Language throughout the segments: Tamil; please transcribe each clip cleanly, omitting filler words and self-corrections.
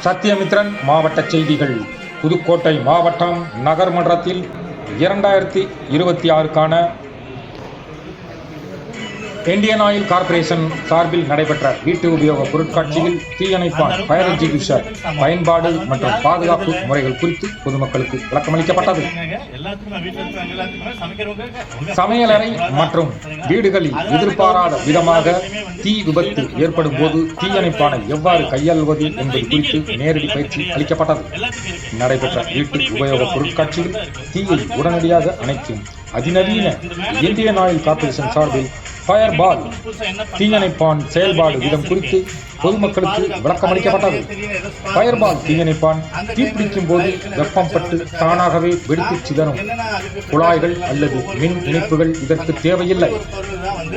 சத்தியமித்ரன் மாவட்ட செய்திகள். புதுக்கோட்டை மாவட்டம் நகர்மன்றத்தில் 2026க்கான இந்தியன் ஆயில் கார்ப்பரேஷன் சார்பில் நடைபெற்ற வீட்டு உபயோக பொருட்காட்சியில் தீயணைப்பான் ஃபயர் எக்ஸ்டிங்விஷர் பயன்பாடு மற்றும் பாதுகாப்பு முறைகள் குறித்து பொதுமக்களுக்கு விளக்கமளிக்கப்பட்டது. சமையலறை மற்றும் வீடுகளில் எதிர்பாராத விதமாக தீ விபத்து ஏற்படும் போது தீயணைப்பானை எவ்வாறு கையாள்வது என்பது குறித்து நேரடி பயிற்சி அளிக்கப்பட்டது. நடைபெற்ற வீட்டு உபயோக பொருட்காட்சியில் தீயை உடனடியாக அணைக்கும் அதிநவீன இந்தியன் ஆயில் கார்ப்பரேஷன் சார்பில் ஃபயர் பால் தீயணைப்பான் செயல்பாடு விதம் குறித்து பொதுமக்களுக்கு விளக்கமளிக்கப்பட்டது. ஃபயர் பால் தீயணைப்பான் தீப்பிடிக்கும் போது வெப்பம் பட்டு தானாகவே வெடித்து சிதறும். குழாய்கள் அல்லது மின் இணைப்புகள் இதற்கு தேவையில்லை.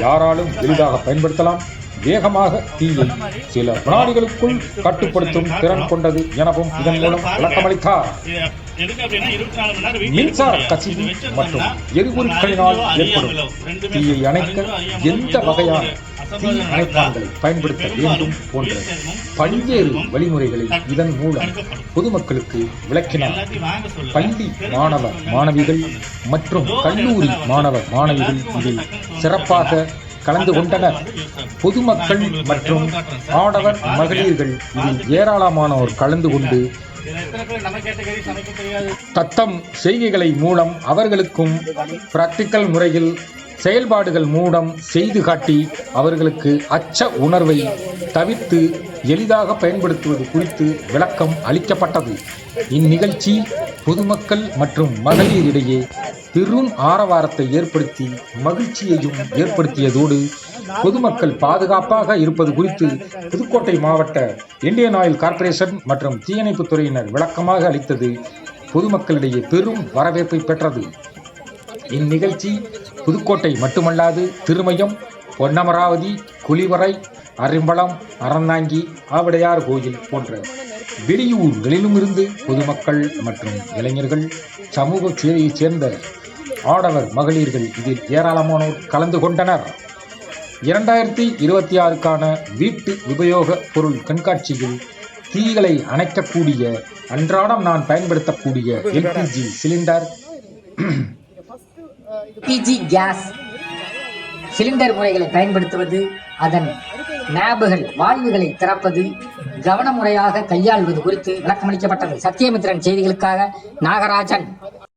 யாராலும் எளிதாக பயன்படுத்தலாம். வேகமாக தீயை சில வினாடிகளுக்குள் கட்டுப்படுத்தும் திறன் கொண்டது எனவும் இதன் மூலம் விளக்கமளித்தார். மின்சார கசிவு மற்றும் எரிபொருட்களினால் ஏற்படும் தீயை அணைக்க எந்த வகையான தீ அணைப்பான்களை பயன்படுத்த வேண்டும் போன்ற பல்வேறு வழிமுறைகளை இதன் மூலம் பொதுமக்களுக்கு விளக்கினார். பள்ளி மாணவ மாணவிகள் மற்றும் கல்லூரி மாணவ மாணவிகள் இதில் சிறப்பாக கலந்து கொண்டனர். பொதுமக்கள் மற்றும் ஆடவர் மகளிர்கள் இதில் ஏராளமானோர் கலந்து கொண்டு தத்தம் செய்கைகளை மூலம் அவர்களுக்கும் பிராக்டிக்கல் முறையில் செயல்பாடுகள் மூலம் செய்து காட்டி அவர்களுக்கு அச்ச உணர்வை தவிர்த்து எளிதாக பயன்படுத்துவது குறித்து விளக்கம் அளிக்கப்பட்டது. இந்நிகழ்ச்சி பொதுமக்கள் மற்றும் மகளிரிடையே பெரும் ஆரவாரத்தை ஏற்படுத்தி மகிழ்ச்சியையும் ஏற்படுத்தியதோடு பொதுமக்கள் பாதுகாப்பாக இருப்பது குறித்து புதுக்கோட்டை மாவட்ட இந்தியன் ஆயில் கார்ப்பரேஷன் மற்றும் தீயணைப்புத் துறையினர் விளக்கமாக அளித்தது பொதுமக்களிடையே பெரும் வரவேற்பை பெற்றது. இந்நிகழ்ச்சி புதுக்கோட்டை மட்டுமல்லாது திருமயம், பொன்னமராவதி, குளிவரை, அரிம்பளம், அறந்தாங்கி, ஆவடையார் கோயில் போன்ற வெளியூர்களிலும் இருந்து பொதுமக்கள் மற்றும் இளைஞர்கள், சமூக சேவையைச் சேர்ந்த ஆடவர் மகளிர்கள் இதில் ஏராளமானோர் கலந்து கொண்டனர். 2026க்கான வீட்டு உபயோக பொருள் கண்காட்சியில் தீகளை அணைக்கக்கூடிய அன்றாடம் நான் பயன்படுத்தக்கூடிய LPG cylinder, LPG gas cylinder முறைகளை பயன்படுத்துவது, அதன் நாபுகள் வால்வுகளை திறப்பது, கவனமுறையாக கையாள்வது குறித்து விளக்கமளிக்கப்பட்டது. சத்தியமித்ரன் செய்திகளுக்காக நாகராஜன்.